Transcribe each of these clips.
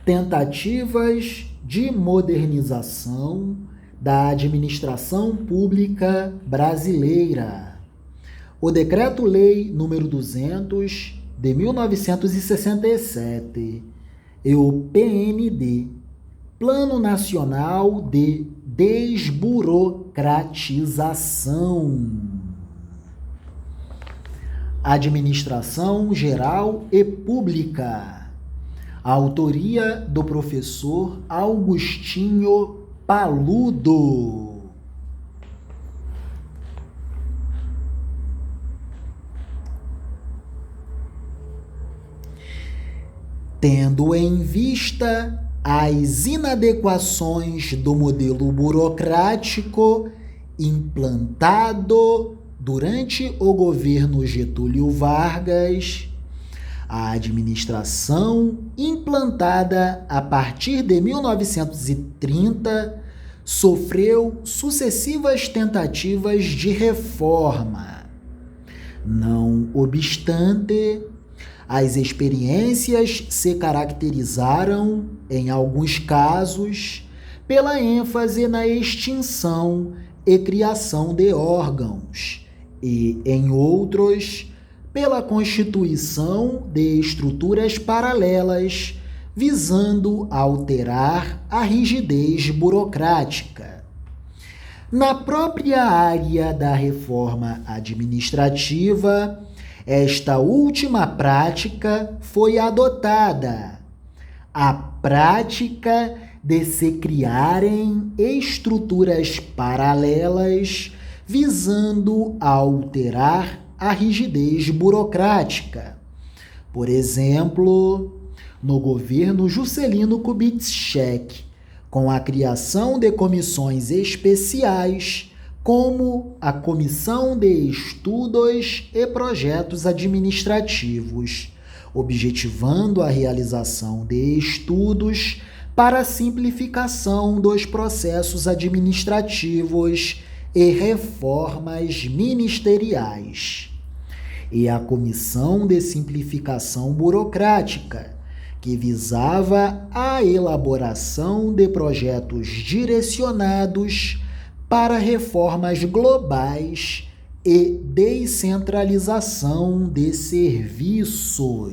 Tentativas de modernização da administração pública brasileira. O Decreto-Lei nº 200, de 1967, e o PND, Plano Nacional de Desburocratização. Administração Geral e Pública. A autoria do professor Augustinho Paludo. Tendo em vista as inadequações do modelo burocrático implantado durante o governo Getúlio Vargas, a administração implantada a partir de 1930 sofreu sucessivas tentativas de reforma. Não obstante, as experiências se caracterizaram, em alguns casos, pela ênfase na extinção e criação de órgãos, e, em outros, pela constituição de estruturas paralelas, visando alterar a rigidez burocrática. Na própria área da reforma administrativa, esta última prática foi adotada, a prática de se criarem estruturas paralelas visando alterar a rigidez burocrática. Por exemplo, no governo Juscelino Kubitschek, com a criação de comissões especiais, como a Comissão de Estudos e Projetos Administrativos, objetivando a realização de estudos para a simplificação dos processos administrativos e reformas ministeriais, e a Comissão de Simplificação Burocrática, que visava a elaboração de projetos direcionados para reformas globais e descentralização de serviços.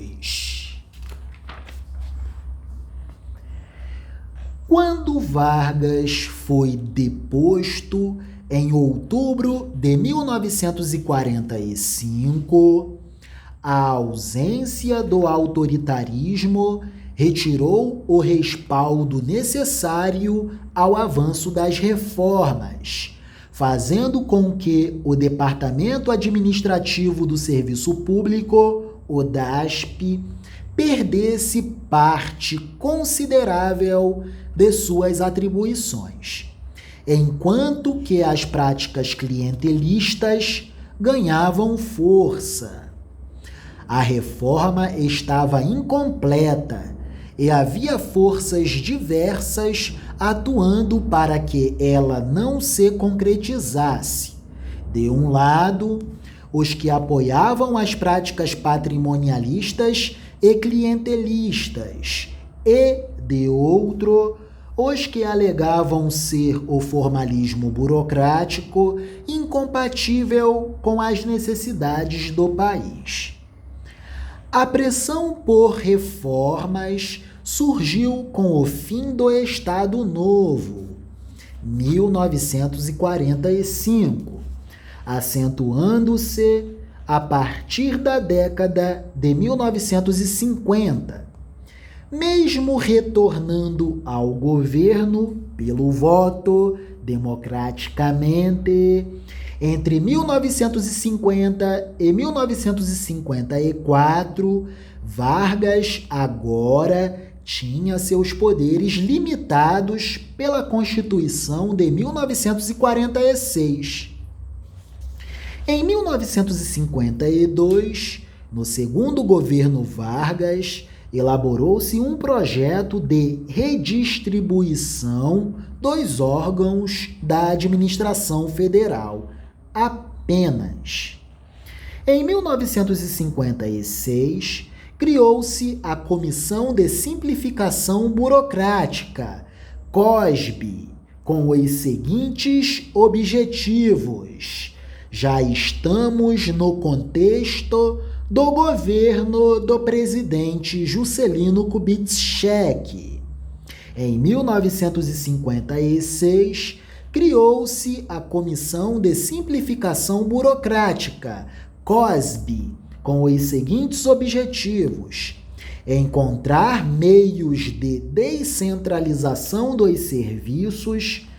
Quando Vargas foi deposto em outubro de 1945, a ausência do autoritarismo retirou o respaldo necessário ao avanço das reformas, fazendo com que o Departamento Administrativo do Serviço Público, o DASP, perdesse parte considerável de suas atribuições, enquanto que as práticas clientelistas ganhavam força. A reforma estava incompleta e havia forças diversas atuando para que ela não se concretizasse. De um lado, os que apoiavam as práticas patrimonialistas e clientelistas, e, de outro, os que alegavam ser o formalismo burocrático incompatível com as necessidades do país. A pressão por reformas surgiu com o fim do Estado Novo, 1945, acentuando-se a partir da década de 1950. Mesmo retornando ao governo pelo voto democraticamente, entre 1950 e 1954, Vargas agora tinha seus poderes limitados pela Constituição de 1946. Em 1952, no segundo governo Vargas, elaborou-se um projeto de redistribuição dos órgãos da administração federal, apenas. Em 1956, criou-se a Comissão de Simplificação Burocrática, COSB, com os seguintes objetivos. Já estamos no contexto do governo do presidente Juscelino Kubitschek. Em 1956, criou-se a Comissão de Simplificação Burocrática, COSB, com os seguintes objetivos: encontrar meios de descentralização dos serviços,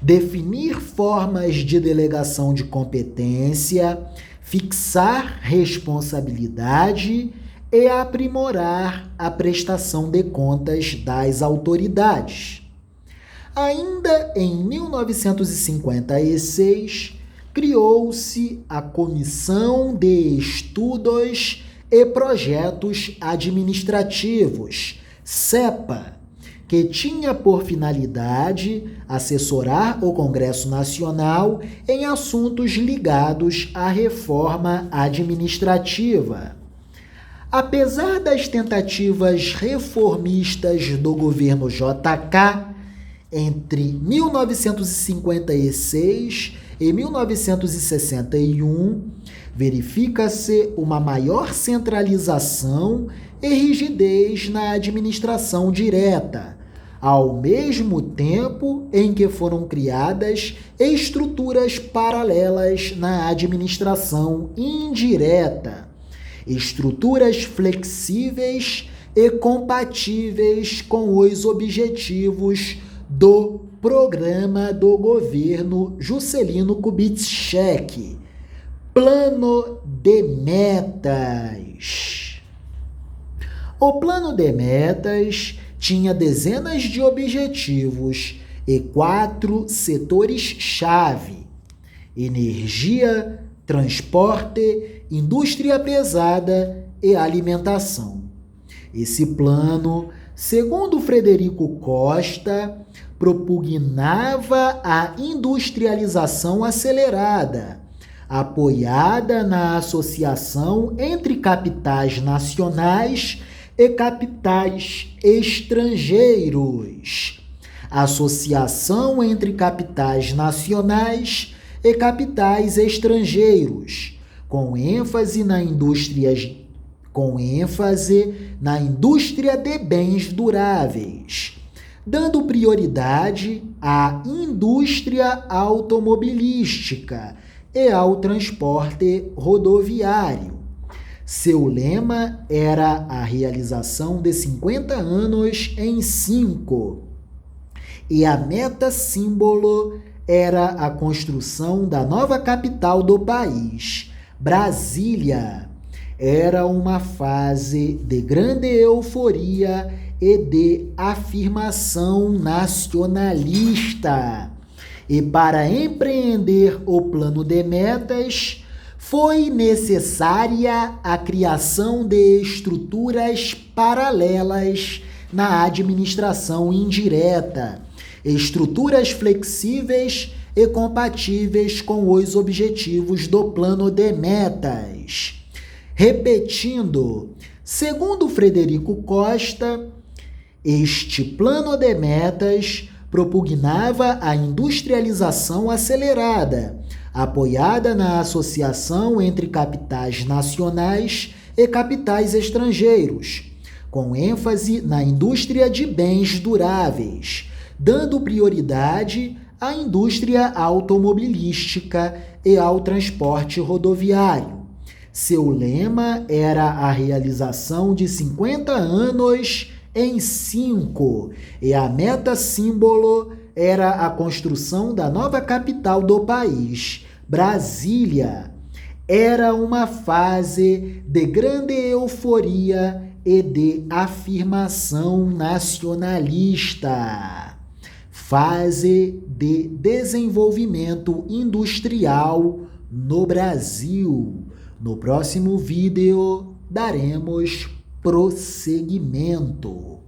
definir formas de delegação de competência, fixar responsabilidade e aprimorar a prestação de contas das autoridades. Ainda em 1956, criou-se a Comissão de Estudos e Projetos Administrativos, CEPA, que tinha por finalidade assessorar o Congresso Nacional em assuntos ligados à reforma administrativa. Apesar das tentativas reformistas do governo JK, entre 1956 e 1961, verifica-se uma maior centralização e rigidez na administração direta, ao mesmo tempo em que foram criadas estruturas paralelas na administração indireta, estruturas flexíveis e compatíveis com os objetivos do programa do governo Juscelino Kubitschek, Plano de Metas. O Plano de Metas tinha dezenas de objetivos e 4 setores-chave: energia, transporte, indústria pesada e alimentação. Esse plano, segundo Frederico Costa, propugnava a industrialização acelerada, apoiada na associação entre capitais nacionais e capitais estrangeiros, associação entre capitais nacionais e capitais estrangeiros, com ênfase na indústria de bens duráveis, dando prioridade à indústria automobilística e ao transporte rodoviário. Seu lema era a realização de 50 anos em 5, e a meta símbolo era a construção da nova capital do país, Brasília. Era uma fase de grande euforia e de afirmação nacionalista. E para empreender o plano de metas, foi necessária a criação de estruturas paralelas na administração indireta, estruturas flexíveis e compatíveis com os objetivos do plano de metas. Repetindo, segundo Frederico Costa, este plano de metas propugnava a industrialização acelerada, apoiada na associação entre capitais nacionais e capitais estrangeiros, com ênfase na indústria de bens duráveis, dando prioridade à indústria automobilística e ao transporte rodoviário. Seu lema era a realização de 50 anos em 5, e a meta símbolo era a construção da nova capital do país, Brasília. Era uma fase de grande euforia e de afirmação nacionalista. Fase de desenvolvimento industrial no Brasil. No próximo vídeo daremos prosseguimento.